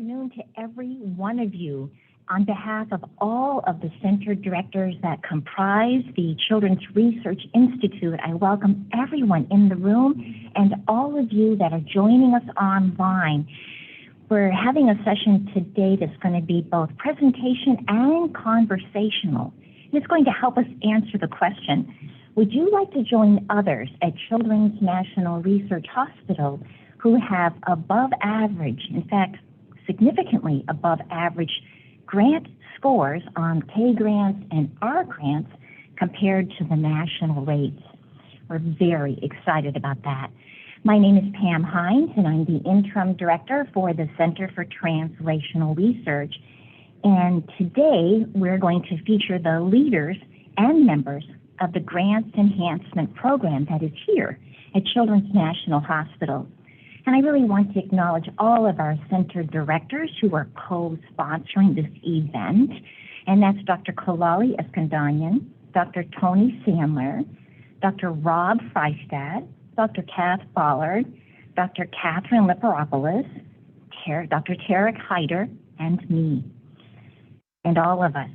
afternoon to every one of you. On behalf of all of the center directors that comprise the Children's Research Institute, I welcome everyone in the room and all of you that are joining us online. We're having a session today that's going to be both presentation and conversational. It's going to help us answer the question, would you like to join others at Children's National Research Hospital who have above average, in fact, significantly above average grant scores on K grants and R grants compared to the national rates? We're very excited about that. My name is Pam Hines, and I'm the interim director for the Center for Translational Research. And today we're going to feature the leaders and members of the Grants Enhancement Program that is here at Children's National Hospital. And I really want to acknowledge all of our center directors who are co-sponsoring this event. And that's Dr. Kalali Eskandanyan, Dr. Tony Sandler, Dr. Rob Freistad, Dr. Kath Bollard, Dr. Catherine Liparopoulos, Dr. Tarek Hyder, and me. And all of us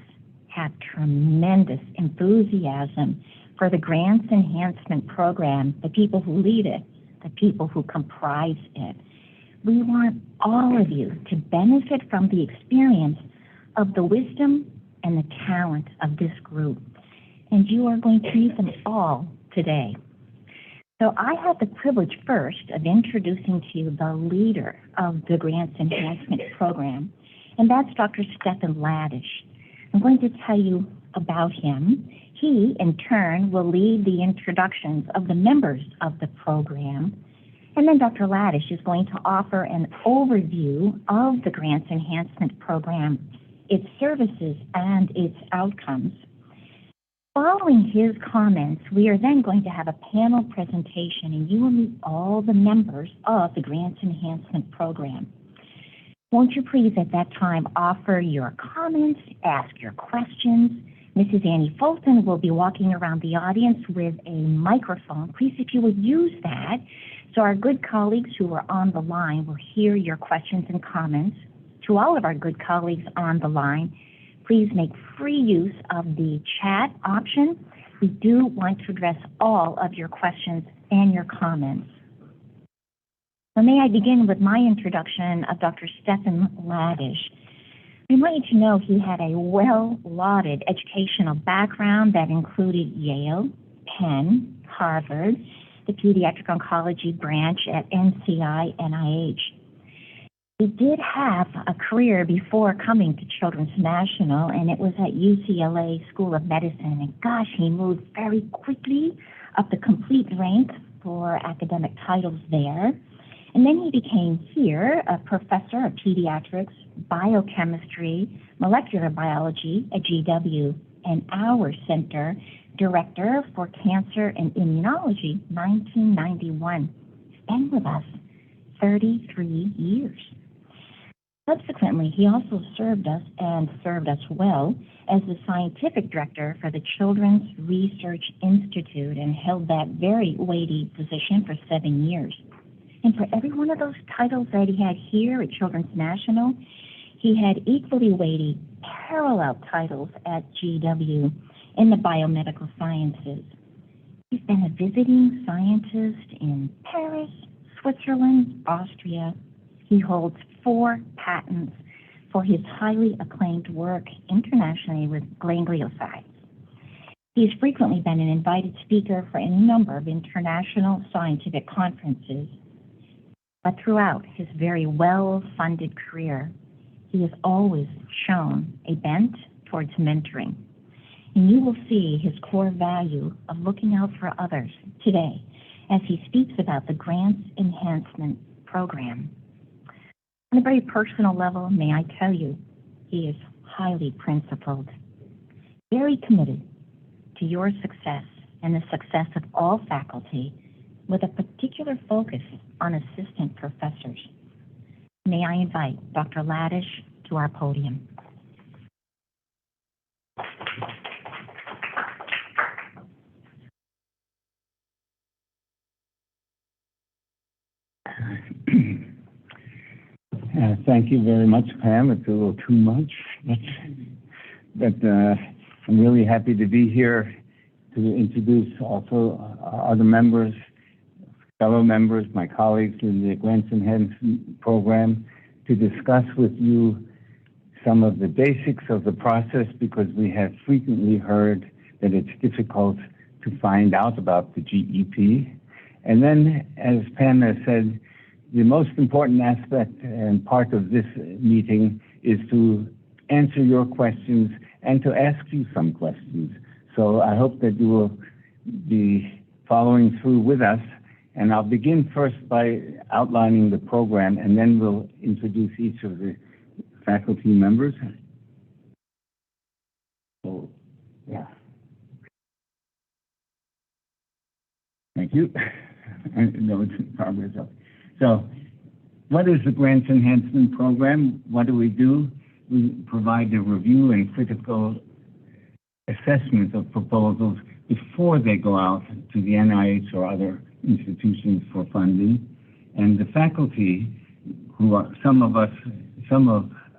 have tremendous enthusiasm for the Grants Enhancement Program, the people who lead it, the people who comprise it. We want all of you to benefit from the experience of the wisdom and the talent of this group. And you are going to meet them all today. So I have the privilege first of introducing to you the leader of the Grants Enhancement Program, and that's Dr. Stephan Ladisch. I'm going to tell you about him. He, in turn, will lead the introductions of the members of the program. And then Dr. Ladisch is going to offer an overview of the Grants Enhancement Program, its services, and its outcomes. Following his comments, we are then going to have a panel presentation, and you will meet all the members of the Grants Enhancement Program. Won't you please at that time offer your comments, ask your questions. Mrs. Annie Fulton will be walking around the audience with a microphone. Please, if you would use that, so our good colleagues who are on the line will hear your questions and comments. To all of our good colleagues on the line, please make free use of the chat option. We do want to address all of your questions and your comments. So may I begin with my introduction of Dr. Stephan Ladisch. I want you to know he had a well-lauded educational background that included Yale, Penn, Harvard, the Pediatric Oncology branch at NCI-NIH. He did have a career before coming to Children's National, and it was at UCLA School of Medicine. And gosh, he moved very quickly up the complete ranks for academic titles there. And then he became here a professor of pediatrics, biochemistry, molecular biology at GW, and our center director for cancer and immunology, 1991. He's been with us 33 years. Subsequently, he also served us well as the scientific director for the Children's Research Institute and held that very weighty position for 7 years. And for every one of those titles that he had here at Children's National, he had equally weighty parallel titles at GW in the biomedical sciences. He's been a visiting scientist in Paris, Switzerland, Austria. He holds 4 patents for his highly acclaimed work internationally with gangliosides. He's frequently been an invited speaker for a number of international scientific conferences. But throughout his very well-funded career, he has always shown a bent towards mentoring. And you will see his core value of looking out for others today as he speaks about the Grants Enhancement Program. On a very personal level, may I tell you, he is highly principled, very committed to your success and the success of all faculty, with a particular focus on assistant professors. May I invite Dr. Ladisch to our podium. thank you very much, Pam. It's a little too much, but I'm really happy to be here to introduce also other members, fellow members, my colleagues in the Grants Enhancement program, to discuss with you some of the basics of the process, because we have frequently heard that it's difficult to find out about the GEP. And then, as Pam has said, the most important aspect and part of this meeting is to answer your questions and to ask you some questions. So I hope that you will be following through with us. And I'll begin first by outlining the program, and then we'll introduce each of the faculty members. So, yeah. Thank you. No, it's in progress. So, what is the Grants Enhancement Program? What do? We provide a review and critical assessment of proposals before they go out to the NIH or other institutions for funding. And the faculty, who are some of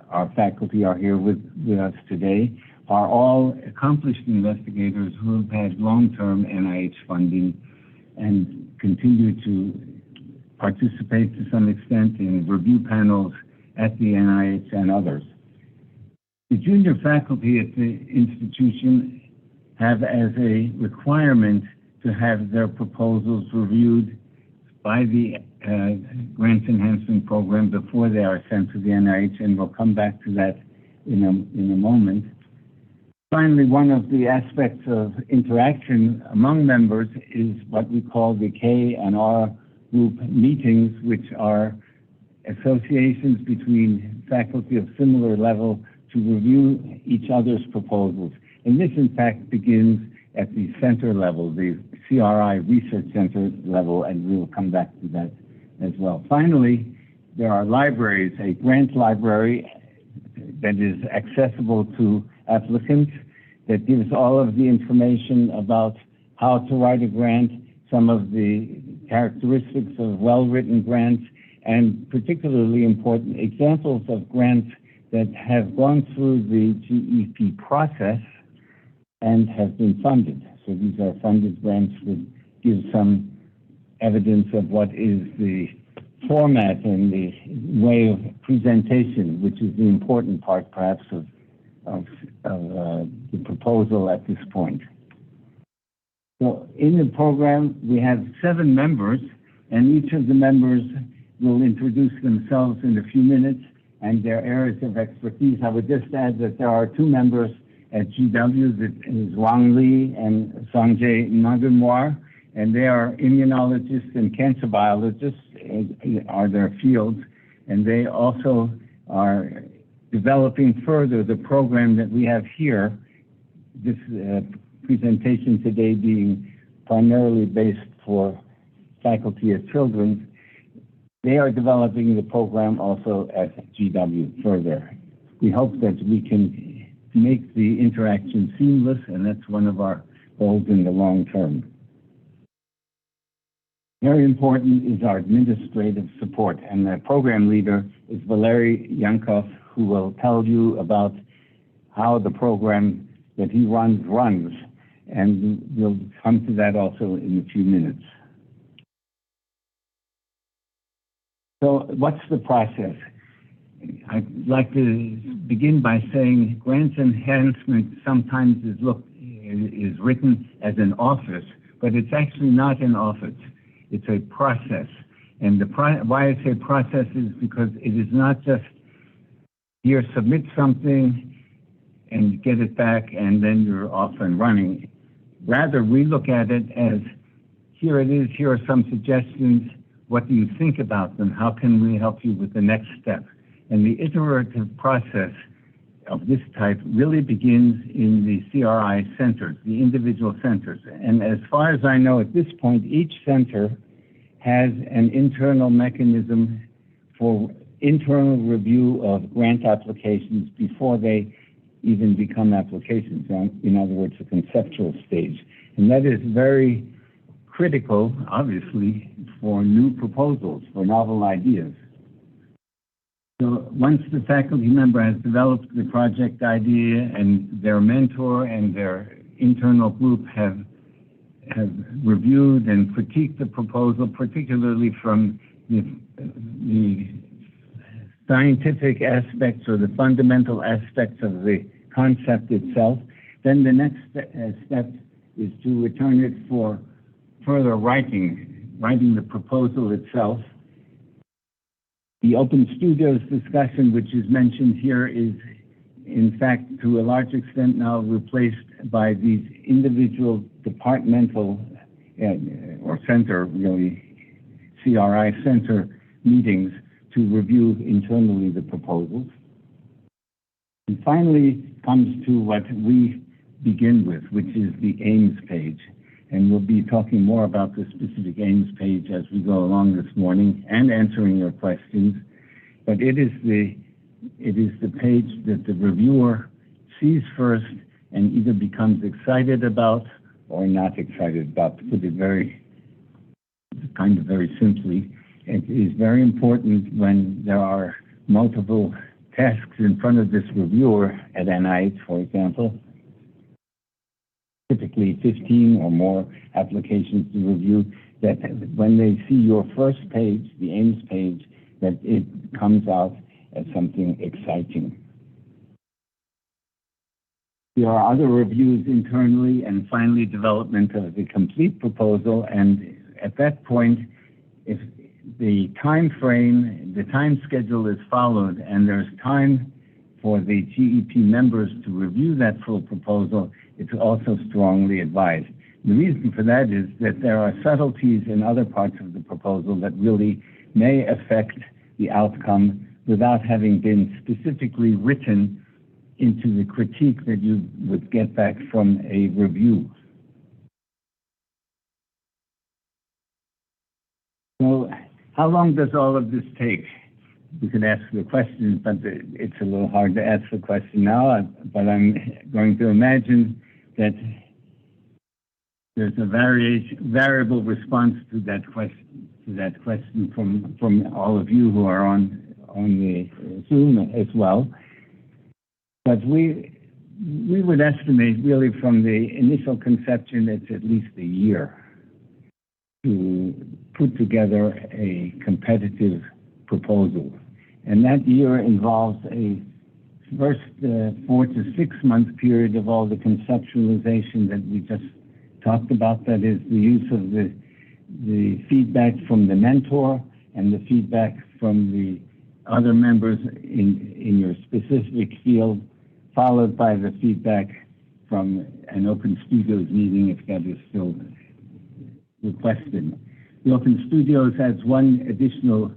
our faculty are here with us today, are all accomplished investigators who have had long-term NIH funding and continue to participate to some extent in review panels at the NIH and others. The junior faculty at the institution have as a requirement to have their proposals reviewed by the Grants Enhancement Program before they are sent to the NIH, and we'll come back to that in a moment. Finally, one of the aspects of interaction among members is what we call the K and R group meetings, which are associations between faculty of similar level to review each other's proposals. And this, in fact, begins at the center level, the CRI Research Center level, and we will come back to that as well. Finally, there are libraries, a grant library that is accessible to applicants, that gives all of the information about how to write a grant, some of the characteristics of well-written grants, and particularly important examples of grants that have gone through the GEP process and have been funded. So these are funded grants that give some evidence of what is the format and the way of presentation, which is the important part, perhaps, of the proposal at this point. So in the program, we have 7 members, and each of the members will introduce themselves in a few minutes and their areas of expertise. I would just add that there are 2 members at GW, that is Wang Li and Sanjay Nagamwar, and they are immunologists and cancer biologists, are their fields, and they also are developing further the program that we have here, this presentation today being primarily based for faculty at Children's. They are developing the program also at GW further. We hope that we can make the interaction seamless, and that's one of our goals in the long term. Very important is our administrative support, and the program leader is Valery Yankov, who will tell you about how the program that he runs, and we'll come to that also in a few minutes. So what's the process? I'd like to begin by saying Grants Enhancement sometimes is written as an office, but it's actually not an office. It's a process. And why I say process is because it is not just here, submit something and get it back and then you're off and running. Rather, we look at it as, here it is, here are some suggestions, what do you think about them? How can we help you with the next step? And the iterative process of this type really begins in the CRI centers, the individual centers. And as far as I know, at this point, each center has an internal mechanism for internal review of grant applications before they even become applications, in other words, the conceptual stage. And that is very critical, obviously, for new proposals, for novel ideas. So once the faculty member has developed the project idea and their mentor and their internal group have reviewed and critiqued the proposal, particularly from the scientific aspects or the fundamental aspects of the concept itself, then the next step is to return it for further writing the proposal itself. The Open Studios discussion, which is mentioned here, is in fact to a large extent now replaced by these individual departmental or center, really, CRI center meetings to review internally the proposals. And finally comes to what we begin with, which is the aims page. And we'll be talking more about the specific aims page as we go along this morning and answering your questions. But it is the page that the reviewer sees first and either becomes excited about or not excited about, to put it very simply. It is very important when there are multiple tasks in front of this reviewer at NIH, for example, typically 15 or more applications to review, that when they see your first page, the aims page, that it comes out as something exciting. There are other reviews internally, and finally development of the complete proposal. And at that point, if the time frame, the time schedule is followed, and there's time for the GEP members to review that full proposal, it's also strongly advised. The reason for that is that there are subtleties in other parts of the proposal that really may affect the outcome without having been specifically written into the critique that you would get back from a review. So how long does all of this take? We could ask the question, but it's a little hard to ask the question now, but I'm going to imagine that there's a variable response to that question from all of you who are on the Zoom as well. But we would estimate really from the initial conception it's at least a year to put together a competitive proposal. And that year involves a first 4 to 6 month period of all the conceptualization that we just talked about. That is the use of the feedback from the mentor and the feedback from the other members in your specific field, followed by the feedback from an Open Studios meeting if that is still requested. The Open Studios adds one additional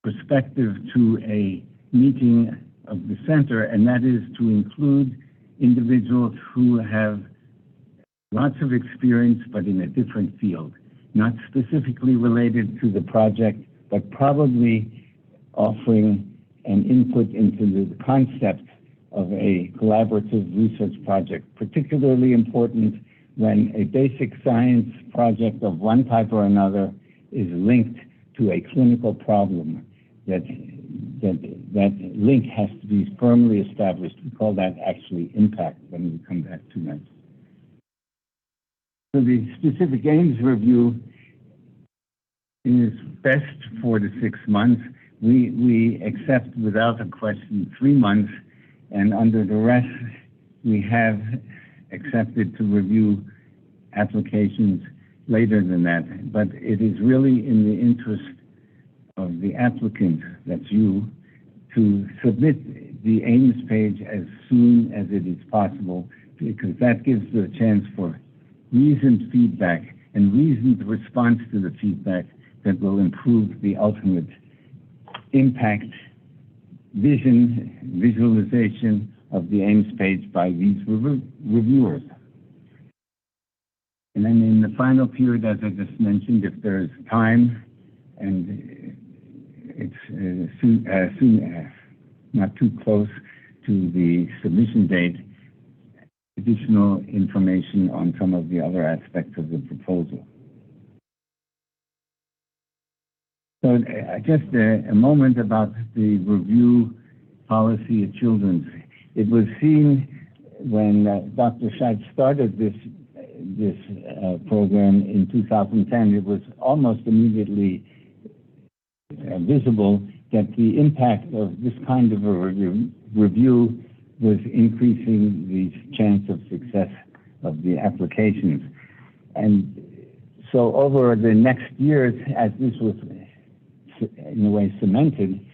perspective to a meeting of the center, and that is to include individuals who have lots of experience but in a different field, not specifically related to the project, but probably offering an input into the concept of a collaborative research project, particularly important when a basic science project of one type or another is linked to a clinical problem. That link has to be firmly established. We call that actually impact when we come back to that. So the specific aims review is best 4 to 6 months. We accept without a question 3 months, and under duress, we have accepted to review applications later than that. But it is really in the interest of the applicant, that's you, to submit the aims page as soon as it is possible, because that gives the chance for reasoned feedback and reasoned response to the feedback that will improve the ultimate impact, visualization of the aims page by these reviewers. And then in the final period, as I just mentioned, if there is time and it's not too close to the submission date, additional information on some of the other aspects of the proposal. So just a moment about the review policy at Children's. It was seen when Dr. Scheidt started this program in 2010, it was almost immediately visible that the impact of this kind of a review was increasing the chance of success of the applications. And so over the next years, as this was in a way cemented,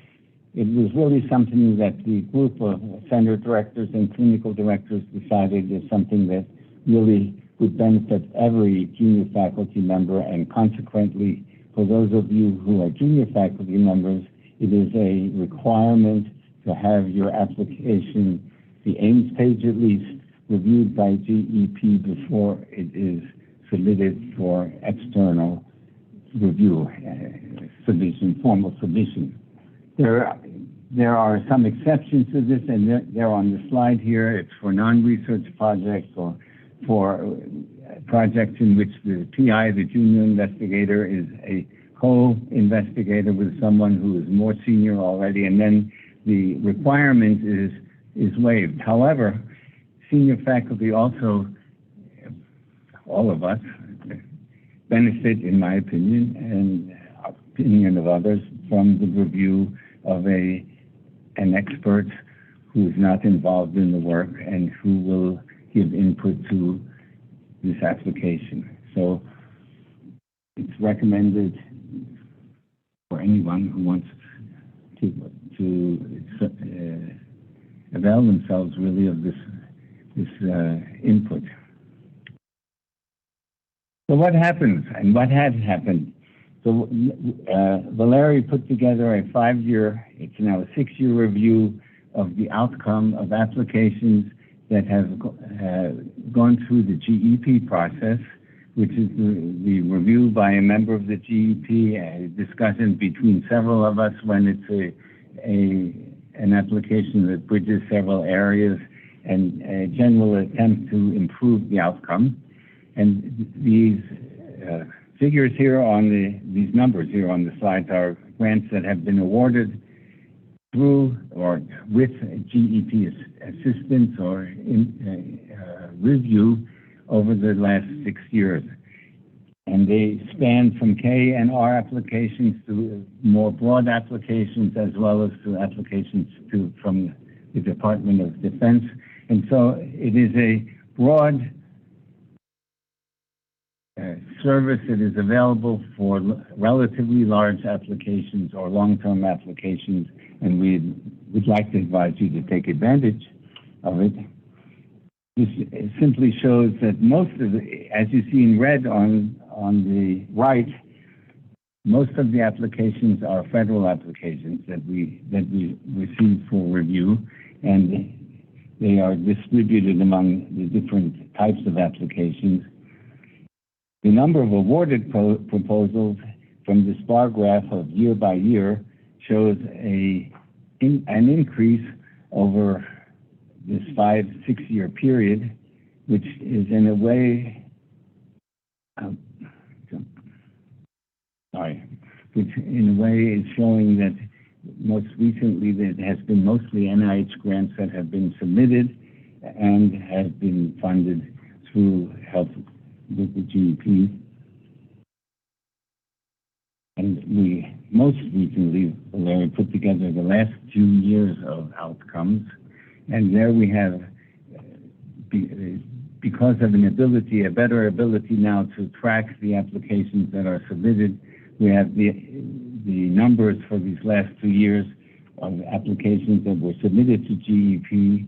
it was really something that the group of center directors and clinical directors decided is something that really would benefit every junior faculty member, and consequently, for those of you who are junior faculty members, it is a requirement to have your application, the Ames page at least, reviewed by GEP before it is submitted for external review, submission, formal submission. There are some exceptions to this, and they're on the slide here. It's for non-research projects or for projects in which the PI, the junior investigator, is a co-investigator with someone who is more senior already, and then the requirement is waived. However, senior faculty also, all of us, benefit, in my opinion, and opinion of others, from the review of an expert who is not involved in the work and who will give input to this application. So it's recommended for anyone who wants to avail themselves really of this input. So what happens, and what has happened? So Valerie put together a 5-year, it's now a 6-year review of the outcome of applications that have gone through the GEP process, which is the review by a member of the GEP, a discussion between several of us when it's an application that bridges several areas, and a general attempt to improve the outcome. And these figures here on these numbers here on the slides are grants that have been awarded through or with GEP assistance or review over the last 6 years. And they span from K and R applications to more broad applications, as well as to applications from the Department of Defense. And so it is a broad service that is available for relatively large applications or long-term applications, and we'd like to advise you to take advantage of it. This simply shows that most of the, as you see in red on the right, most of the applications are federal applications that we receive for review, and they are distributed among the different types of applications. The number of awarded proposals from this bar graph of year by year shows an increase over this 5-6 year period, which is in a way, which in a way is showing that most recently there has been mostly NIH grants that have been submitted and have been funded through help with the GEP. And we most recently, Larry put together the last 2 years of outcomes, and there we have, because of a better ability now to track the applications that are submitted, we have the numbers for these last 2 years of applications that were submitted to GEP,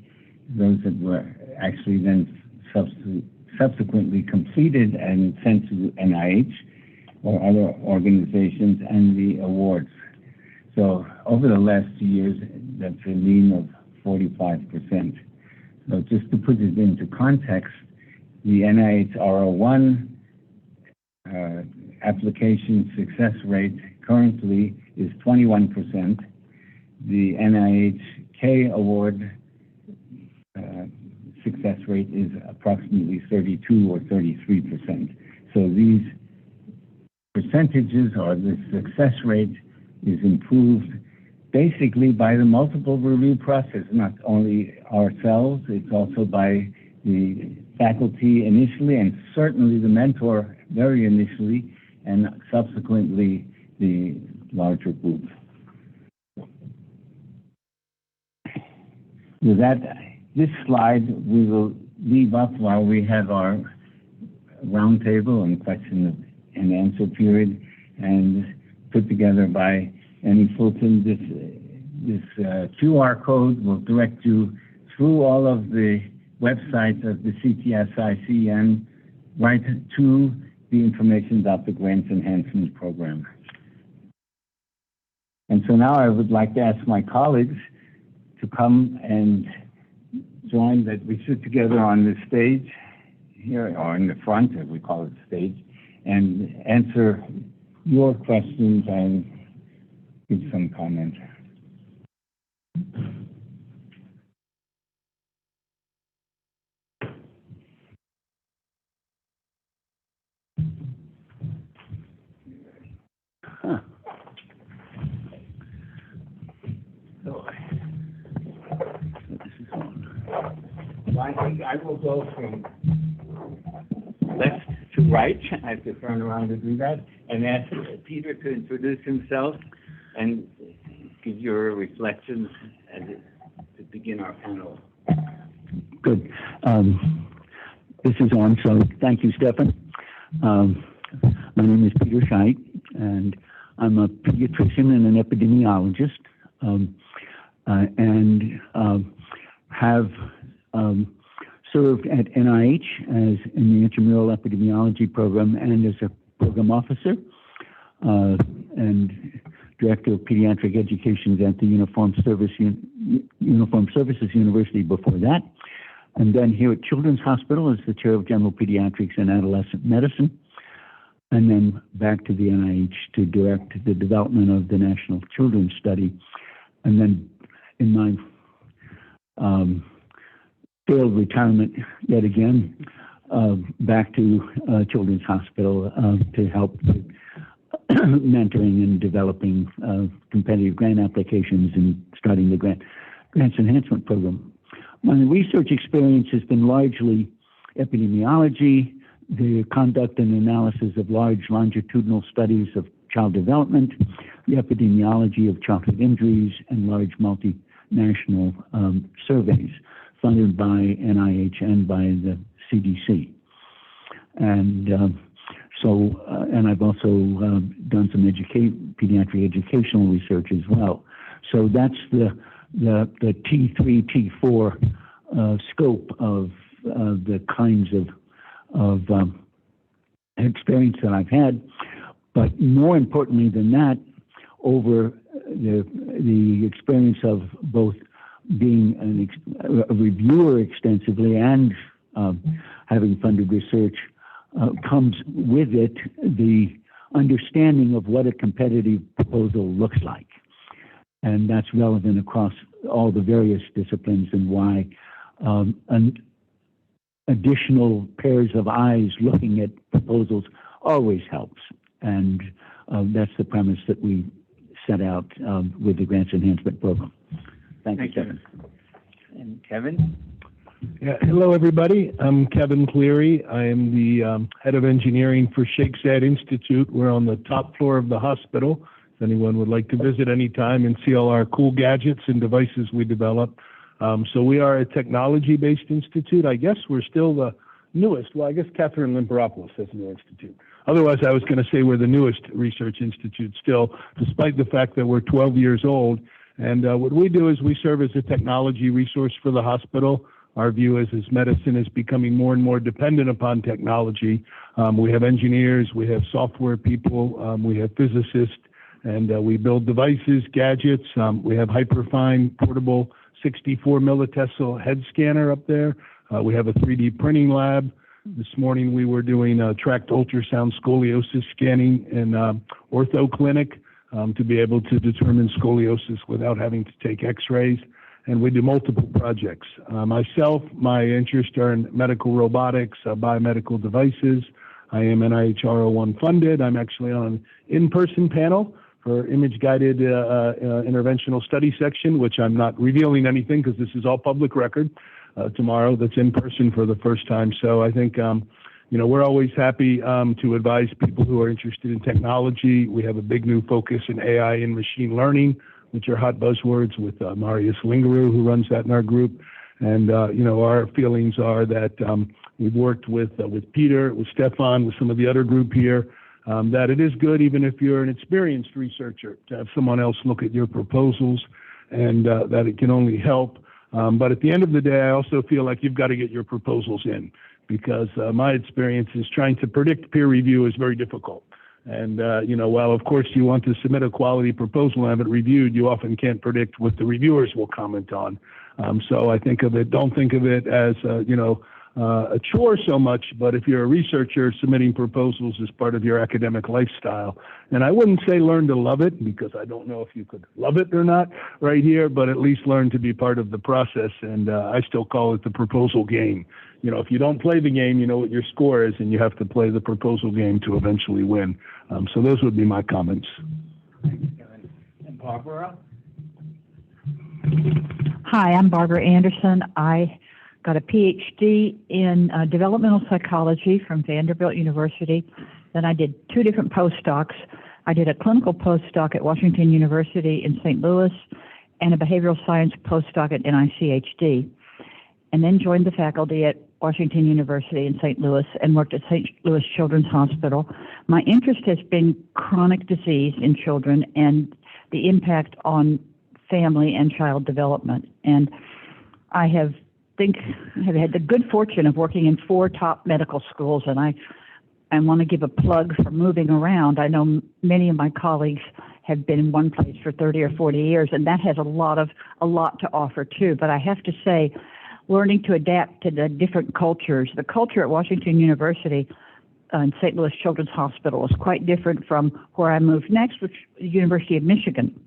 those that were actually then subsequently completed and sent to NIH or other organizations, and the awards. So over the last 2 years, that's a mean of 45%. So just to put it into context, the NIH R01 application success rate currently is 21%. The NIH K award success rate is approximately 32 or 33%. So these percentages, or the success rate, is improved basically by the multiple review process, not only ourselves, it's also by the faculty initially, and certainly the mentor very initially, and subsequently the larger group. With that, this slide we will leave up while we have our roundtable and question and answer period, and put together by Annie Fulton. This QR code will direct you through all of the websites of the CTSI-CN right to the information about the Grants Enhancement Program. And so now I would like to ask my colleagues to come and join, that we sit together on the stage here, or in the front, as we call it, stage, and answer your questions and give some comments. I think I will go from left to right. I have to turn around to do that, and ask Peter to introduce himself and give your reflections to begin our panel. Good. This is on, so thank you, Stephan. My name is Peter Scheidt, and I'm a pediatrician and an epidemiologist, and have served at NIH as in the intramural epidemiology program and as a program officer and director of pediatric education at the Uniformed Services University before that, and then here at Children's Hospital as the chair of general pediatrics and adolescent medicine, and then back to the NIH to direct the development of the National Children's Study, and then in my failed retirement yet again, back to Children's Hospital to help with mentoring and developing competitive grant applications and starting the Grants Enhancement Program. My research experience has been largely epidemiology, the conduct and analysis of large longitudinal studies of child development, the epidemiology of childhood injuries, and large multinational surveys funded by NIH and by the CDC. And and I've also done some pediatric educational research as well. So that's the T3, T4 scope of the kinds of experience that I've had. But more importantly than that, over the experience of both being a reviewer extensively and having funded research, comes with it the understanding of what a competitive proposal looks like. And that's relevant across all the various disciplines, and why additional pairs of eyes looking at proposals always helps. And that's the premise that we set out with the Grants Enhancement Program. Thank you, Kevin. And Kevin? Yeah, hello, everybody. I'm Kevin Cleary. I am the head of engineering for Sheikh Zayed Institute. We're on the top floor of the hospital. If anyone would like to visit anytime and see all our cool gadgets and devices we develop. So we are a technology-based institute. I guess we're still the newest. Well, I guess Catherine Limperopoulos has a new institute. Otherwise, I was going to say we're the newest research institute still, despite the fact that we're 12 years old. And what we do is we serve as a technology resource for the hospital. Our view is as medicine is becoming more and more dependent upon technology. We have engineers, we have software people, we have physicists, and we build devices, gadgets. We have hyperfine portable 64 millitesla head scanner up there. We have a 3D printing lab. This morning we were doing tracked ultrasound scoliosis scanning in ortho clinic to be able to determine scoliosis without having to take x-rays. And we do multiple projects. Myself, my interests are in medical robotics, biomedical devices. I am NIH R01 funded. I'm actually on an in-person panel for for image-guided interventional study section, which I'm not revealing anything because this is all public record tomorrow. That's in person for the first time. So I think, we're always happy to advise people who are interested in technology. We have a big new focus in AI and machine learning, which are hot buzzwords with Marius Lingeru, who runs that in our group. And, our feelings are that we've worked with Peter, with Stephan, with some of the other group here, that it is good, even if you're an experienced researcher, to have someone else look at your proposals, and that it can only help. But at the end of the day, I also feel like you've got to get your proposals in, because my experience is trying to predict peer review is very difficult. And, while of course you want to submit a quality proposal and have it reviewed, you often can't predict what the reviewers will comment on. So I think of it, don't think of it as, a chore so much, but if you're a researcher, submitting proposals is part of your academic lifestyle. And I wouldn't say learn to love it, because I don't know if you could love it or not right here, but at least learn to be part of the process. And I still call it the proposal game. If you don't play the game, you know what your score is, and you have to play the proposal game to eventually win. So those would be my comments. Thanks, Kevin. And Barbara? Hi, I'm Barbara Anderson. I got a PhD in developmental psychology from Vanderbilt University. Then I did 2 different postdocs. I did a clinical postdoc at Washington University in St. Louis and a behavioral science postdoc at NICHD, and then joined the faculty at Washington University in St. Louis and worked at St. Louis Children's Hospital. My interest has been chronic disease in children and the impact on family and child development. And I have had the good fortune of working in 4 top medical schools, and I want to give a plug for moving around. I know many of my colleagues have been in one place for 30 or 40 years, and that has a lot to offer too. But I have to say, learning to adapt to the different cultures. The culture at Washington University and St. Louis Children's Hospital is quite different from where I moved next, which is the University of Michigan,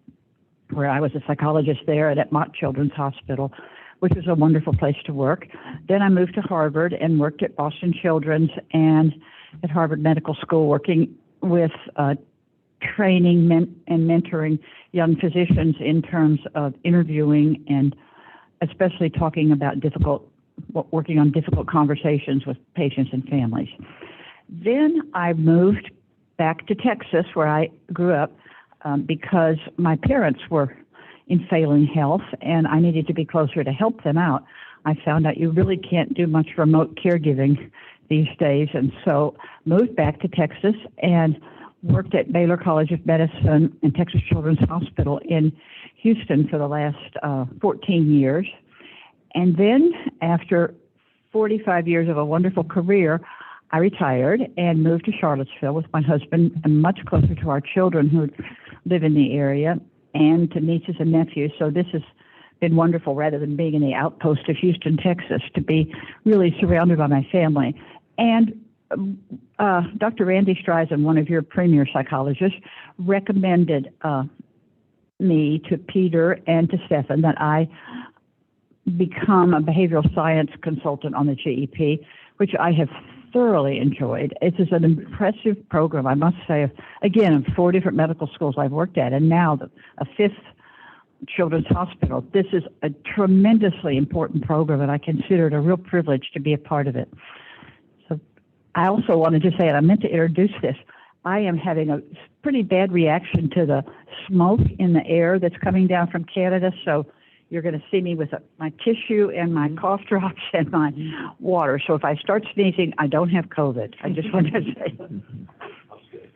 where I was a psychologist there at Mott Children's Hospital, which was a wonderful place to work. Then I moved to Harvard and worked at Boston Children's and at Harvard Medical School, working with training and mentoring young physicians in terms of interviewing and especially talking about working on difficult conversations with patients and families. Then I moved back to Texas, where I grew up, because my parents were in failing health and I needed to be closer to help them out. I found out you really can't do much remote caregiving these days, and so moved back to Texas and worked at Baylor College of Medicine and Texas Children's Hospital in Houston for the last 14 years. And then after 45 years of a wonderful career, I retired and moved to Charlottesville with my husband, and much closer to our children who live in the area and to nieces and nephews. So this has been wonderful, rather than being in the outpost of Houston, Texas, to be really surrounded by my family. And Dr. Randy Streisand, one of your premier psychologists, recommended me to Peter and to Stephan that I become a behavioral science consultant on the GEP, which I have thoroughly enjoyed. It is an impressive program, I must say. Again, of 4 different medical schools I've worked at, and now a 5th children's hospital. This is a tremendously important program, and I consider it a real privilege to be a part of it. So I also wanted to say, and I meant to introduce this, I am having a pretty bad reaction to the smoke in the air that's coming down from Canada, so you're going to see me with my tissue and my cough drops and my water. So if I start sneezing, I don't have COVID. I just want to say.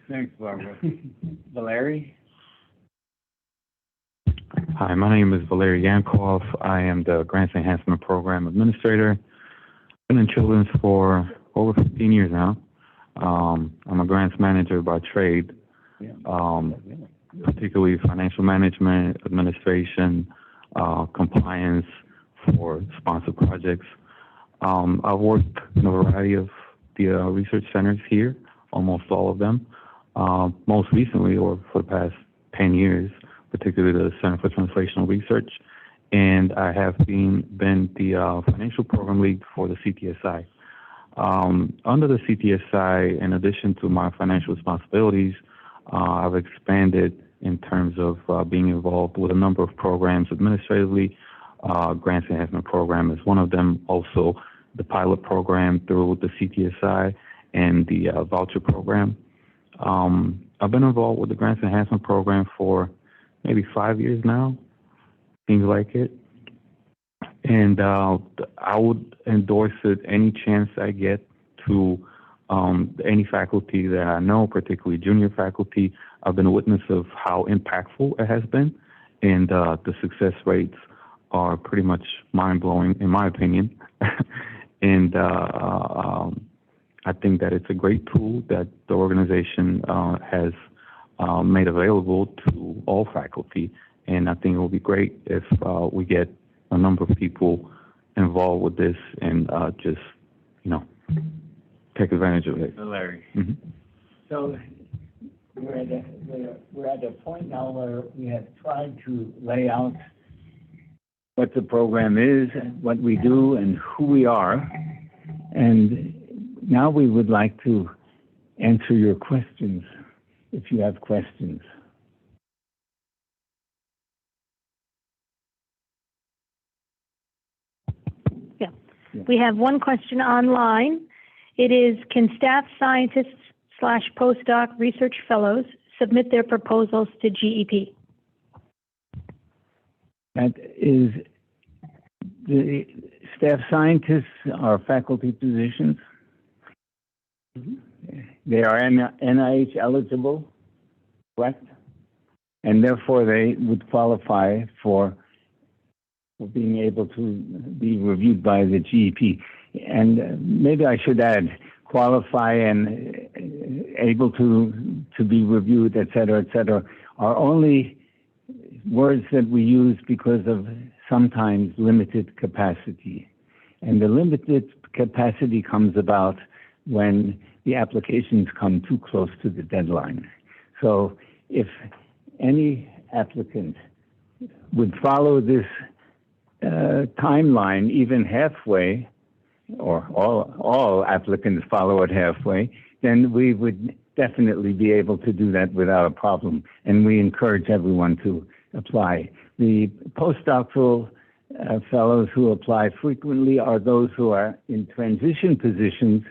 Thanks, Barbara. Valerie? Hi, my name is Valery Yankov. I am the Grants Enhancement Program Administrator. I've been in children's for over 15 years now. I'm a grants manager by trade, particularly financial management, administration, compliance for sponsored projects. I've worked in a variety of the research centers here, almost all of them. Most recently, or for the past 10 years, particularly the Center for Translational Research, and I have been the financial program lead for the CTSI. Under the CTSI, in addition to my financial responsibilities, I've expanded in terms of being involved with a number of programs administratively. Grants Enhancement Program is one of them. Also, the pilot program through the CTSI and the voucher program. I've been involved with the Grants Enhancement Program for maybe 5 years now, things like it. And I would endorse it any chance I get to any faculty that I know, particularly junior faculty. I've been a witness of how impactful it has been, and the success rates are pretty much mind-blowing, in my opinion. And I think that it's a great tool that the organization has made available to all faculty, and I think it will be great if we get a number of people involved with this and just, take advantage of it. Larry. Mm-hmm. So we're at a point now where we have tried to lay out what the program is, what we do, and who we are. And now we would like to answer your questions, if you have questions. Yeah. We have one question online. It is, can staff scientists / postdoc research fellows submit their proposals to GEP? That is, the staff scientists are faculty positions. They are NIH eligible, correct? And therefore they would qualify for being able to be reviewed by the GEP. And maybe I should add, qualify and able to be reviewed, et cetera, are only words that we use because of sometimes limited capacity. And the limited capacity comes about when the applications come too close to the deadline. So if any applicant would follow this timeline even halfway, or all applicants follow it halfway, then we would definitely be able to do that without a problem. And we encourage everyone to apply. The postdoctoral fellows who apply frequently are those who are in transition positions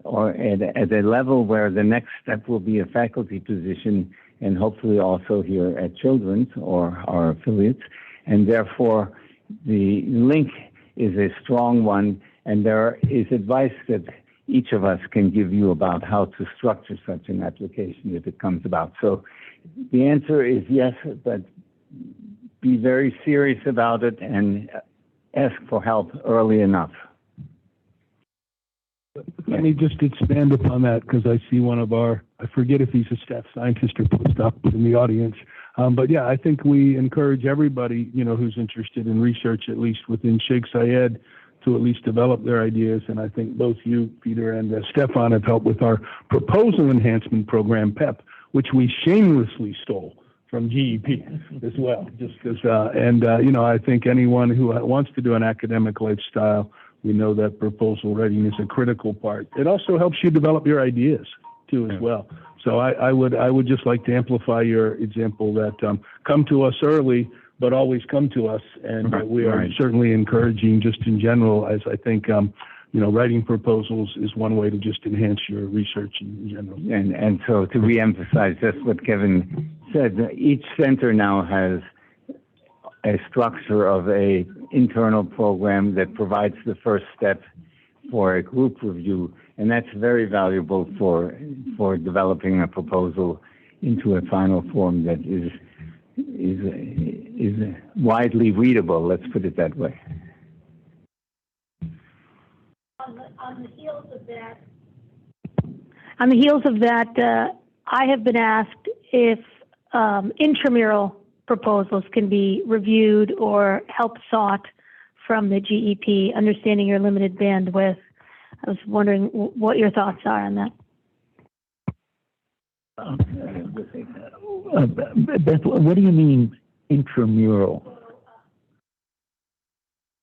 or at a level where the next step will be a faculty position, and hopefully also here at Children's or our affiliates. And therefore, the link is a strong one, and there is advice that each of us can give you about how to structure such an application if it comes about. So the answer is yes, but be very serious about it and ask for help early enough. Let me just expand upon that, because I see one of our, I forget if he's a staff scientist or postdoc in the audience. But yeah, I think we encourage everybody, who's interested in research, at least within Sheikh Zayed, to at least develop their ideas. And I think both you, Peter, and Stephan have helped with our proposal enhancement program, PEP, which we shamelessly stole from GEP as well. Just because, I think anyone who wants to do an academic lifestyle, we know that proposal writing is a critical part. It also helps you develop your ideas too as well. So I would just like to amplify your example that come to us early, but always come to us. And we are certainly encouraging, just in general, as I think, writing proposals is one way to just enhance your research in general. And so to reemphasize just what Kevin said, each center now has a structure of a internal program that provides the first step for a group review, and that's very valuable for developing a proposal into a final form that is widely readable. Let's put it that way. On the heels of that, I have been asked if intramural proposals can be reviewed or help sought from the GEP, understanding your limited bandwidth. I was wondering what your thoughts are on that. Beth, what do you mean intramural?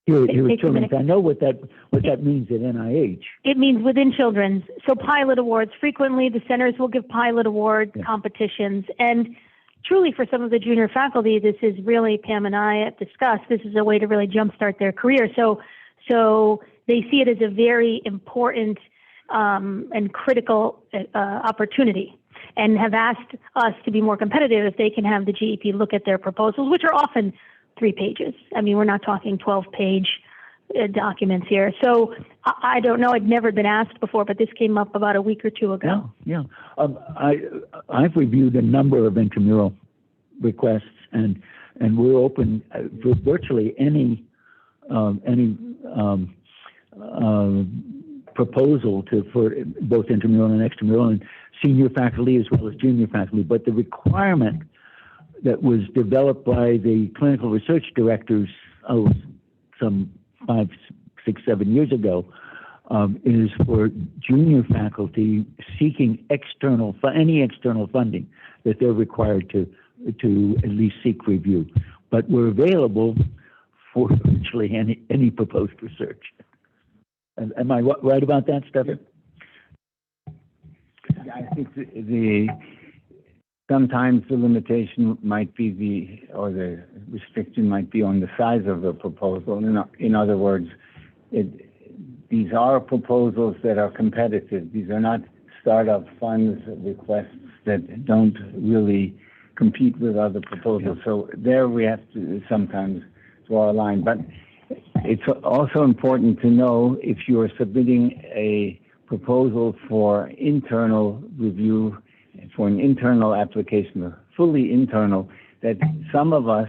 Here at Children's, I know what that means at NIH. It means within Children's. So pilot awards, frequently the centers will give pilot award competitions, and truly for some of the junior faculty, this is really, Pam and I have discussed, this is a way to really jumpstart their career. So they see it as a very important and critical opportunity, and have asked us to be more competitive if they can have the GEP look at their proposals, which are often 3 pages. I mean, we're not talking 12-page documents here. So I don't know. I'd never been asked before, but this came up about a week or 2 ago. Yeah. I've reviewed a number of intramural requests, and we're open for virtually any proposal for both intramural and extramural, and senior faculty as well as junior faculty. But the requirement that was developed by the clinical research directors some 5, 6, 7 years ago is for junior faculty seeking any external funding that they're required to at least seek review. But we're available for virtually any proposed research. Am I right about that, Stephan? I think sometimes the limitation might be the restriction might be on the size of the proposal. In other words, these are proposals that are competitive. These are not startup funds requests that don't really compete with other proposals. Yeah. So there we have to sometimes draw a line. But it's also important to know if you're submitting a proposal for internal review, for an internal application, fully internal, that some of us,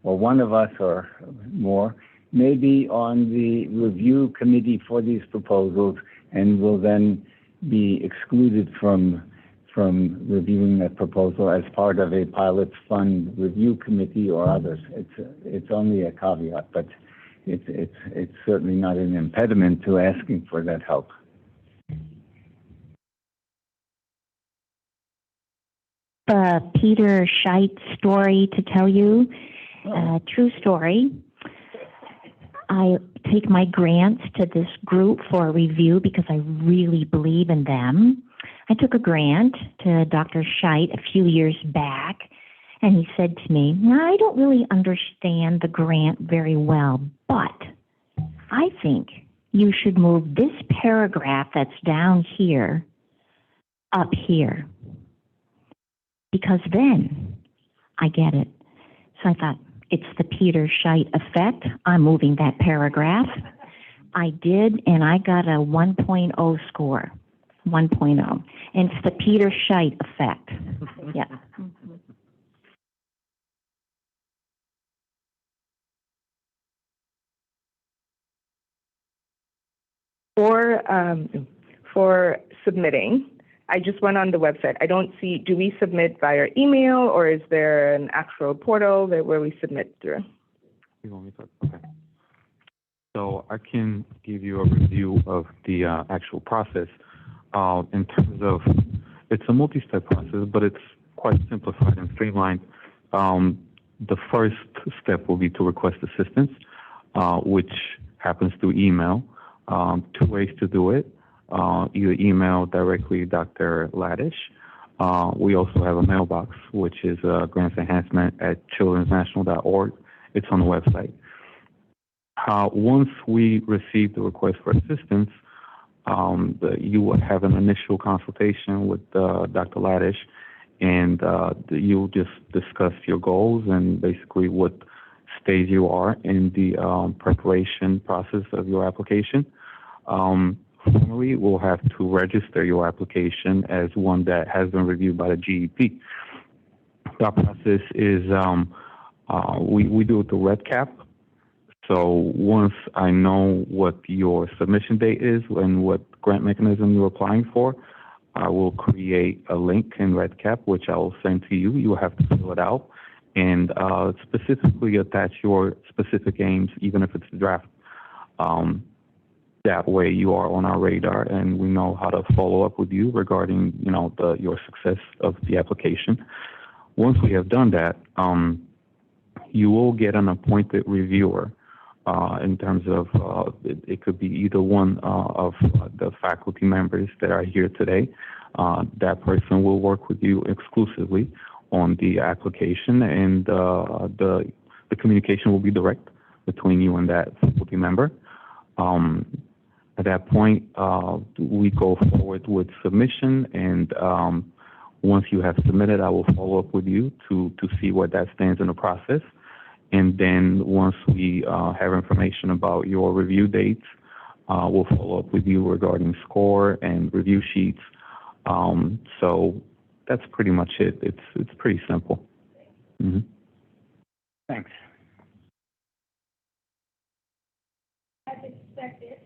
or one of us or more, may be on the review committee for these proposals and will then be excluded from reviewing that proposal as part of a pilot fund review committee or others. It's only a caveat, but it's certainly not an impediment to asking for that help. Peter Scheidt story to tell you, true story. I take my grants to this group for review because I really believe in them. I took a grant to Dr. Scheidt a few years back, and he said to me, I don't really understand the grant very well, but I think you should move this paragraph that's down here up here, because then I get it. So I thought, it's the Peter Scheidt effect. I'm moving that paragraph. I did, and I got a 1.0 score, 1.0. And it's the Peter Scheidt effect. Yeah. For submitting, I just went on the website. I don't see, do we submit via email, or is there an actual portal where we submit through? Okay. So I can give you a review of the actual process. In terms of, it's a multi-step process, but it's quite simplified and streamlined. The first step will be to request assistance, which happens through email. 2 ways to do it. Either email directly Dr. Ladisch. We also have a mailbox, which is grants enhancement at childrensnational.org. It's on the website. Once we receive the request for assistance, you will have an initial consultation with Dr. Ladisch, and you'll just discuss your goals and basically what stage you are in the preparation process of your application. Formally, we'll have to register your application as one that has been reviewed by the GEP. That process is, we do it through REDCap. So once I know what your submission date is and what grant mechanism you're applying for, I will create a link in REDCap, which I will send to you. You will have to fill it out and specifically attach your specific aims, even if it's a draft. That way you are on our radar and we know how to follow up with you regarding, your success of the application. Once we have done that, you will get an appointed reviewer in terms of, it could be either one of the faculty members that are here today. That person will work with you exclusively, on the application, and the communication will be direct between you and that faculty member. At that point, we go forward with submission, and once you have submitted, I will follow up with you to see where that stands in the process. And then once we have information about your review dates, we'll follow up with you regarding score and review sheets. So that's pretty much it. It's pretty simple. Mm-hmm. Thanks. As expected,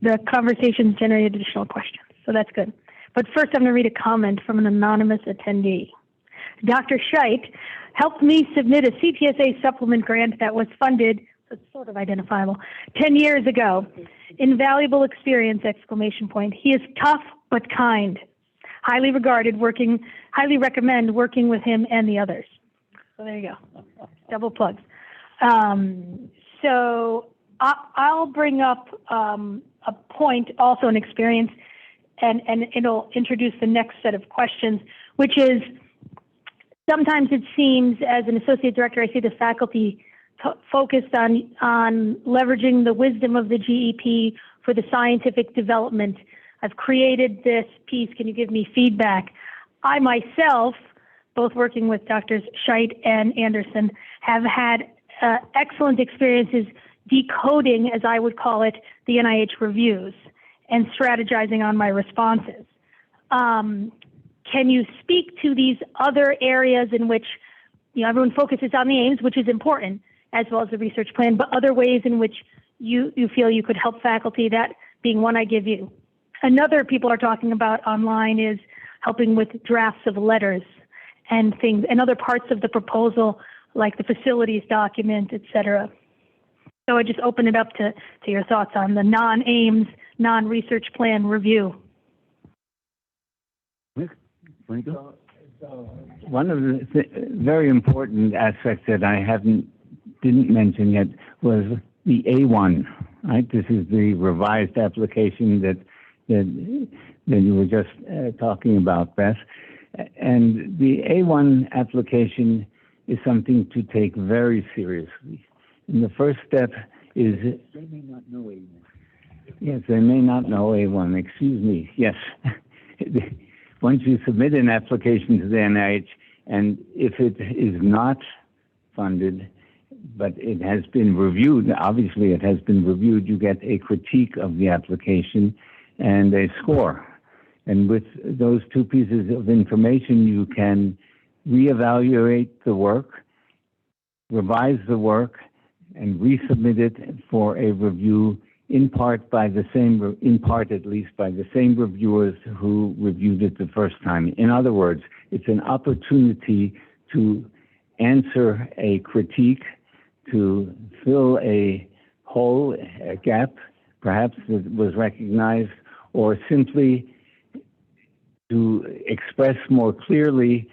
the conversations generated additional questions, so that's good. But first, I'm going to read a comment from an anonymous attendee. Dr. Scheidt helped me submit a CTSA supplement grant that was funded, so it's sort of identifiable, 10 years ago. Invaluable experience, exclamation point. He is tough but kind. Highly recommend working with him and the others. So there you go. Double plugs. So I'll bring up a point, also an experience, and it'll introduce the next set of questions, which is sometimes it seems as an associate director, I see the faculty focused on leveraging the wisdom of the GEP for the scientific development. I've created this piece. Can you give me feedback? I myself, both working with Drs. Scheidt and Anderson, have had excellent experiences decoding, as I would call it, the NIH reviews and strategizing on my responses. Can you speak to these other areas in which, everyone focuses on the aims, which is important, as well as the research plan, but other ways in which you feel you could help faculty, that being one I give you. Another people are talking about online is helping with drafts of letters and things, and other parts of the proposal, like the facilities document, et cetera. So I just open it up to your thoughts on the non-aims, non-research plan review. One of the very important aspects that I didn't mention yet was the A1, right? This is the revised application that you were just talking about, Beth. And the A1 application is something to take very seriously. And the first step is... They may not know A1. Yes, they may not know A1. Excuse me. Yes. Once you submit an application to the NIH, and if it is not funded, but it has been reviewed, obviously it has been reviewed, you get a critique of the application and a score. And with those two pieces of information, you can reevaluate the work, revise the work, and resubmit it for a review, in part at least by the same reviewers who reviewed it the first time. In other words, it's an opportunity to answer a critique, to fill a hole, a gap, perhaps that was recognized, or simply to express more clearly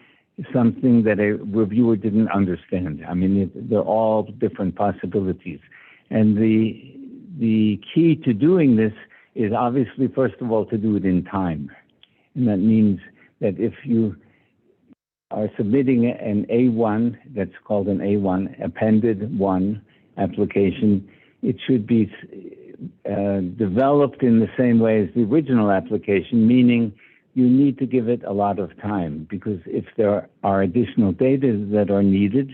something that a reviewer didn't understand. I mean, they're all different possibilities. And the key to doing this is obviously, first of all, to do it in time. And that means that if you are submitting an A1, that's called an A1, appended 1 application, it should be developed in the same way as the original application, meaning you need to give it a lot of time, because if there are additional data that are needed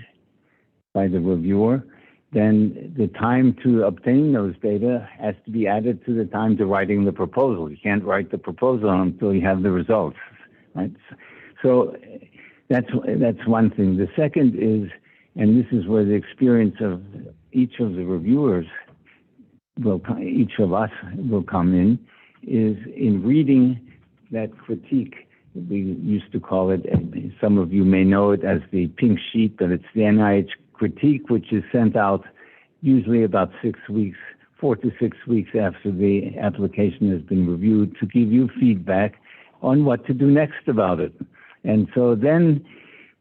by the reviewer, then the time to obtain those data has to be added to the time to writing the proposal. You can't write the proposal until you have the results, right? So that's one thing. The second is, and this is where the experience of each of the reviewers each of us will come in, is in reading that critique. We used to call it, some of you may know it as the pink sheet, but it's the NIH critique, which is sent out usually about 6 weeks, 4 to 6 weeks after the application has been reviewed, to give you feedback on what to do next about it. And so then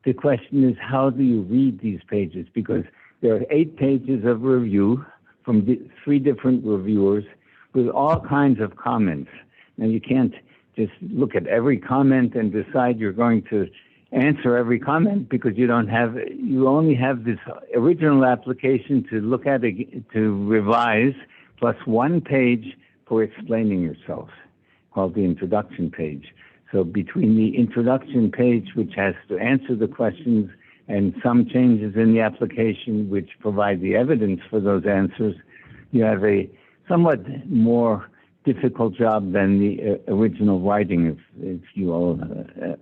the question is, how do you read these pages? Because there are 8 pages of review from 3 different reviewers with all kinds of comments. Now, you can't just look at every comment and decide you're going to answer every comment because you only have this original application to look at, to revise, plus 1 page for explaining yourself, called the introduction page. So between the introduction page, which has to answer the questions, and some changes in the application, which provide the evidence for those answers, you have a somewhat more difficult job than the original writing, if you all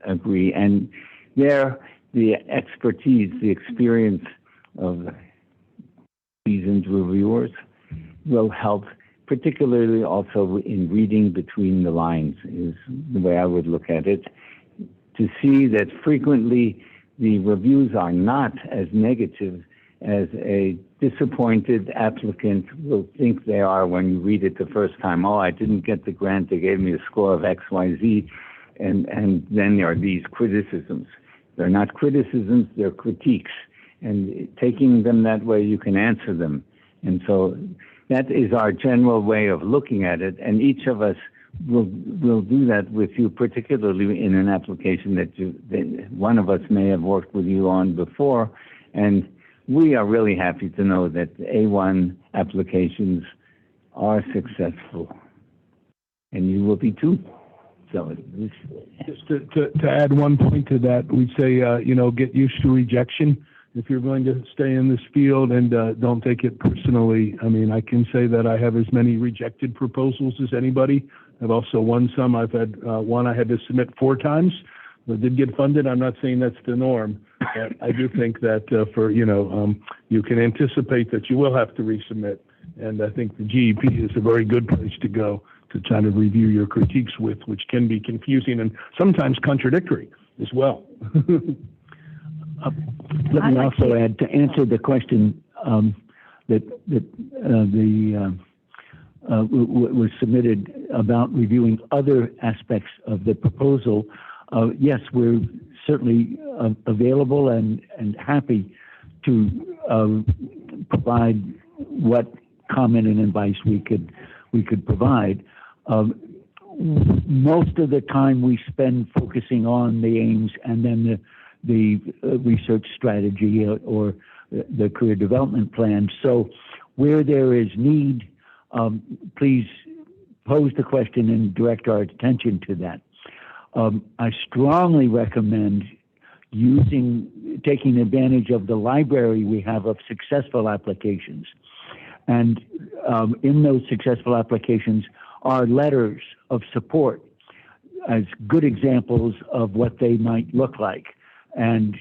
agree. And there, the expertise, the experience of seasoned reviewers will help, particularly also in reading between the lines, is the way I would look at it, to see that frequently the reviews are not as negative as a disappointed applicant will think they are when you read it the first time. Oh, I didn't get the grant, they gave me a score of X, Y, Z, and then there are these criticisms. They're not criticisms, they're critiques. And taking them that way, you can answer them. And so that is our general way of looking at it, and each of us will do that with you, particularly in an application that one of us may have worked with you on before. And we are really happy to know that A1 applications are successful, and you will be too. So just to add 1 point to that, we'd say, get used to rejection if you're going to stay in this field, and don't take it personally. I mean, I can say that I have as many rejected proposals as anybody. I've also won some. I've had one I had to submit 4 times, but did get funded. I'm not saying that's the norm. But I do think that you can anticipate that you will have to resubmit. And I think the GEP is a very good place to go to try to review your critiques with, which can be confusing and sometimes contradictory as well. Let me also add, to answer the question that was submitted about reviewing other aspects of the proposal. Yes, we're certainly available and happy to provide what comment and advice we could provide. Most of the time we spend focusing on the aims and then the research strategy or the career development plan. So where there is need, please pose the question and direct our attention to that. I strongly recommend taking advantage of the library we have of successful applications. And in those successful applications are letters of support as good examples of what they might look like, and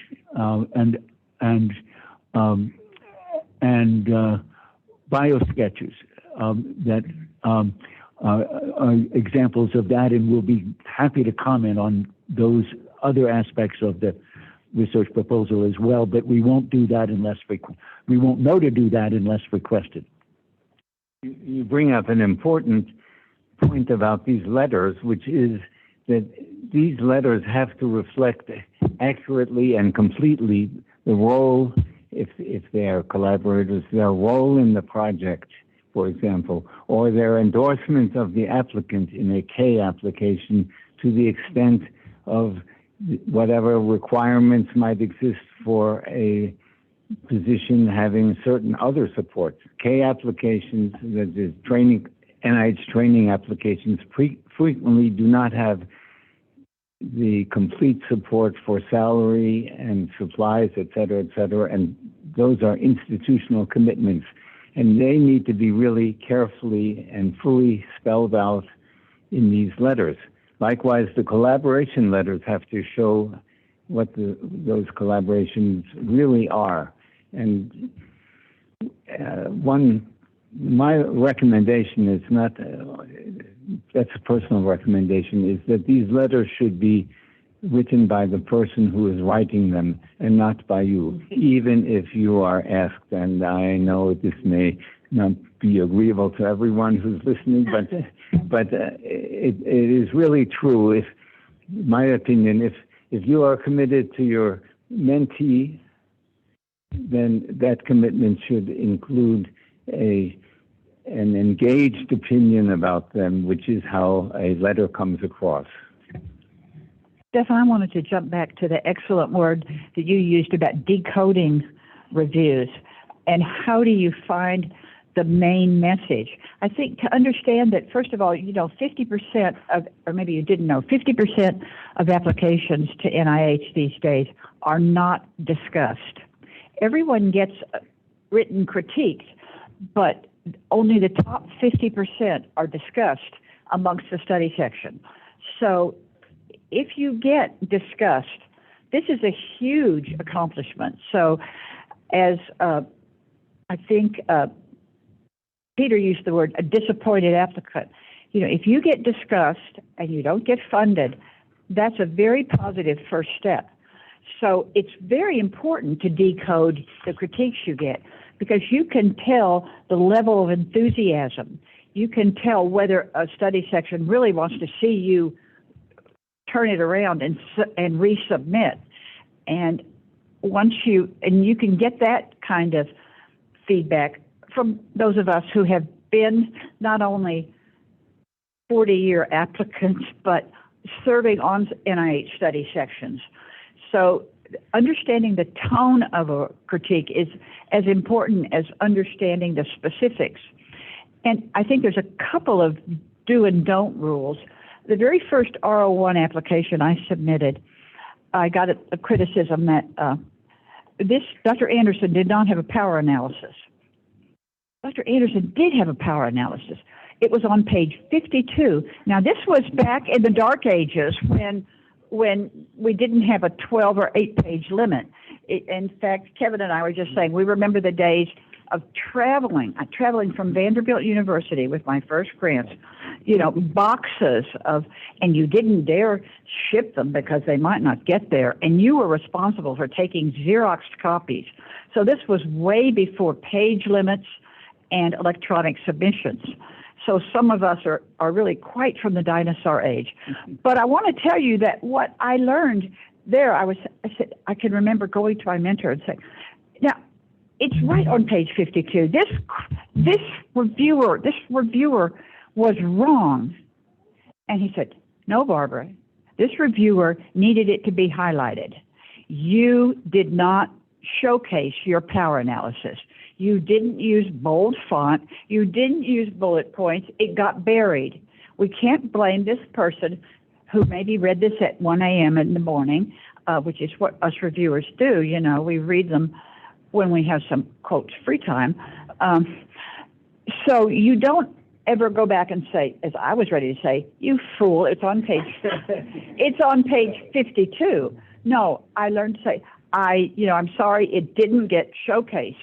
bio sketches that are examples of that, and we'll be happy to comment on those other aspects of the research proposal as well. But we won't do that we won't know to do that unless requested. You bring up an important point about these letters, which is that these letters have to reflect accurately and completely the role, if they are collaborators, their role in the project, for example, or their endorsement of the applicant in a K application to the extent of whatever requirements might exist for a position having certain other supports. K applications, that is NIH training applications, frequently do not have the complete support for salary and supplies, et cetera, and those are institutional commitments, and they need to be really carefully and fully spelled out in these letters. Likewise, the collaboration letters have to show what those collaborations really are. And my recommendation is not, that's a personal recommendation, is that these letters should be written by the person who is writing them and not by you, even if you are asked. And I know this may not be agreeable to everyone who's listening, but it is really true. If, my opinion, if you are committed to your mentee, then that commitment should include an engaged opinion about them, which is how a letter comes across. Stephan, I wanted to jump back to the excellent word that you used about decoding reviews. And how do you find the main message? I think to understand that, first of all, 50% of, or maybe you didn't know, 50% of applications to NIH these days are not discussed. Everyone gets written critiques, but only the top 50% are discussed amongst the study section. So if you get discussed, this is a huge accomplishment. So as I think Peter used the word, a disappointed applicant. If you get discussed and you don't get funded, that's a very positive first step. So it's very important to decode the critiques you get, because you can tell the level of enthusiasm. You can tell whether a study section really wants to see you turn it around and resubmit. And you can get that kind of feedback from those of us who have been not only 40-year applicants, but serving on NIH study sections. So understanding the tone of a critique is as important as understanding the specifics. And I think there's a couple of do and don't rules. The very first R01 application I submitted, I got a criticism that Dr. Anderson did not have a power analysis. Dr. Anderson did have a power analysis. It was on page 52. Now, this was back in the dark ages when we didn't have a 12 or 8-page limit. In fact, Kevin and I were just saying, we remember the days of traveling from Vanderbilt University with my first grants, boxes of, and you didn't dare ship them because they might not get there, and you were responsible for taking Xeroxed copies. So this was way before page limits and electronic submissions. So some of us are really quite from the dinosaur age. But I want to tell you that what I learned there, I said, I can remember going to my mentor and saying, now, it's right on page 52. This reviewer was wrong. And he said, no, Barbara, this reviewer needed it to be highlighted. You did not showcase your power analysis. You didn't use bold font. You didn't use bullet points. It got buried. We can't blame this person who maybe read this at 1 a.m. in the morning, which is what us reviewers do. We read them when we have some, quotes, free time. So you don't ever go back and say, as I was ready to say, you fool, it's on page 52. No, I learned to say, I'm sorry, it didn't get showcased.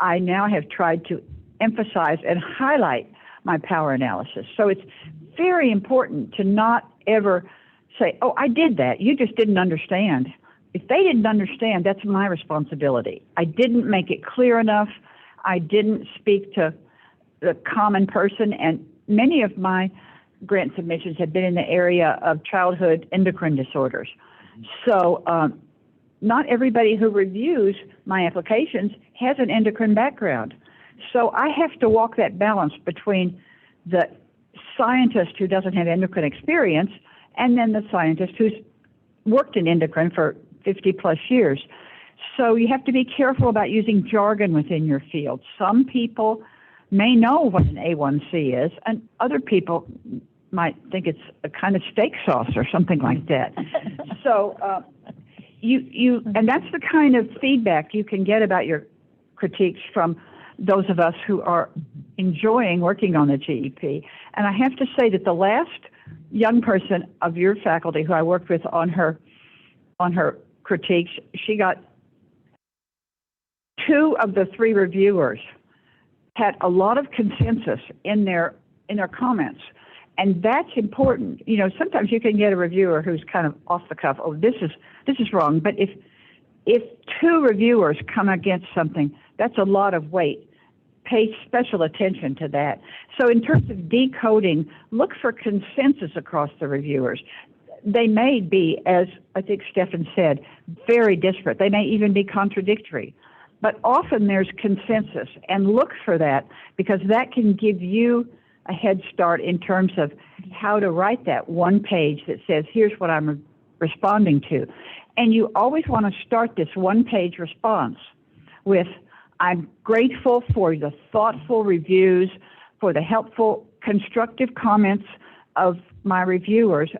I now have tried to emphasize and highlight my power analysis. So it's very important to not ever say, oh, I did that. You just didn't understand. If they didn't understand, that's my responsibility. I didn't make it clear enough. I didn't speak to the common person. And many of my grant submissions have been in the area of childhood endocrine disorders. So not everybody who reviews my applications has an endocrine background. So I have to walk that balance between the scientist who doesn't have endocrine experience and then the scientist who's worked in endocrine for 50 plus years. So you have to be careful about using jargon within your field. Some people may know what an A1C is, and other people might think it's a kind of steak sauce or something like that. So and that's the kind of feedback you can get about your critiques from those of us who are enjoying working on the GEP. And I have to say that the last young person of your faculty who I worked with on her critiques, she got 2 of the 3 reviewers had a lot of consensus in their comments. And that's important. Sometimes you can get a reviewer who's kind of off the cuff. Oh, this is wrong. But if 2 reviewers come against something, that's a lot of weight. Pay special attention to that. So in terms of decoding, look for consensus across the reviewers. They may be, as I think Stephan said, very disparate. They may even be contradictory. But often there's consensus, and look for that, because that can give you a head start in terms of how to write that one page that says, here's what I'm responding to. And you always want to start this one-page response with, I'm grateful for the thoughtful reviews, for the helpful, constructive comments of my reviewers,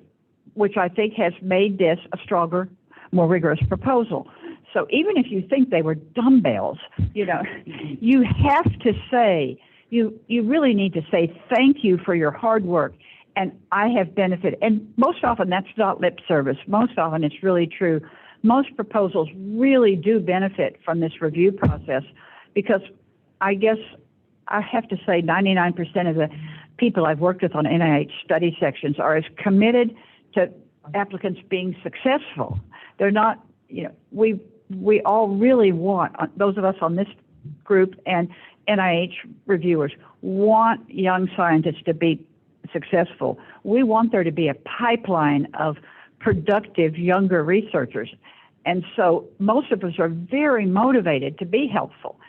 which I think has made this a stronger, more rigorous proposal. So even if you think they were dumbbells, you know, you have to say, you really need to say thank you for your hard work, and I have benefited. And most often that's not lip service. Most often it's really true. Most proposals really do benefit from this review process, because I guess I have to say 99% of the people I've worked with on NIH study sections are as committed to applicants being successful. They're not, you know, we all really want, those of us on this group and NIH reviewers want young scientists to be successful. We want there to be a pipeline of productive younger researchers. And so most of us are very motivated to be helpful.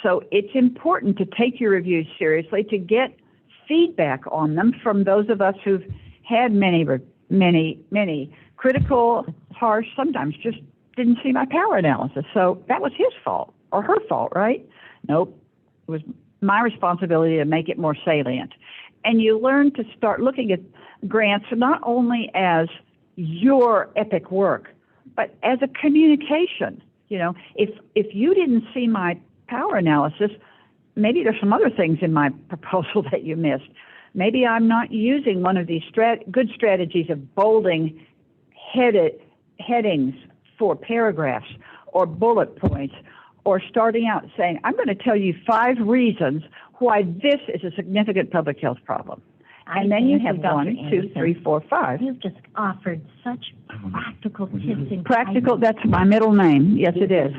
So it's important to take your reviews seriously, to get feedback on them from those of us who've had many critical, harsh, sometimes just didn't see my power analysis. So that was his fault or her fault, right? Nope. It was my responsibility to make it more salient. And you learn to start looking at grants not only as your epic work, but as a communication. You know, if you didn't see my power analysis, maybe there's some other things in my proposal that you missed. Maybe I'm not using one of these good strategies of bolding headings for paragraphs or bullet points, or starting out saying, I'm going to tell you 5 reasons why this is a significant public health problem. And then you have 1, 2, 3, 4, 5. You've just offered such practical tips and practical. That's my middle name. Yes, it is.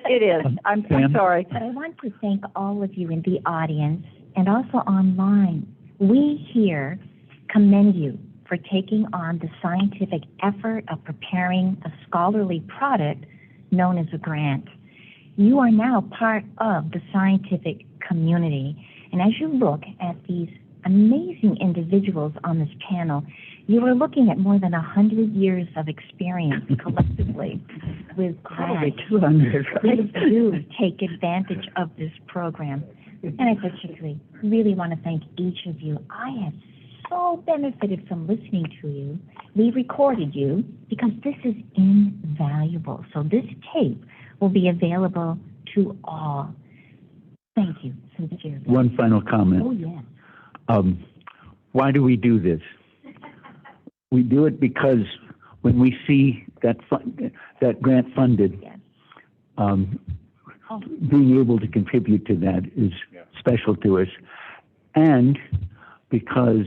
It is. I'm sorry. But I want to thank all of you in the audience and also online. We here commend you for taking on the scientific effort of preparing a scholarly product known as a grant. You are now part of the scientific community. And as you look at these amazing individuals on this panel, you are looking at more than 100 years of experience collectively with probably grants. 200. Please do take advantage of this program. And I particularly really want to thank each of you. I have so benefited from listening to you. We recorded you because this is invaluable. So this tape will be available to all. Thank you sincerely. One final comment. Oh, yes. Why do we do this? We do it because when we see that grant funded, Yes. being able to contribute to that is special to us, and because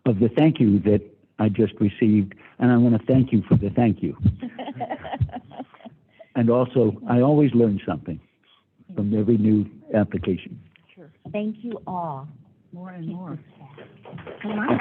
of the thank you that I just received, and I want to thank you for the thank you. And also, I always learn something from every new application. Sure. Thank you all. More and more. Come on.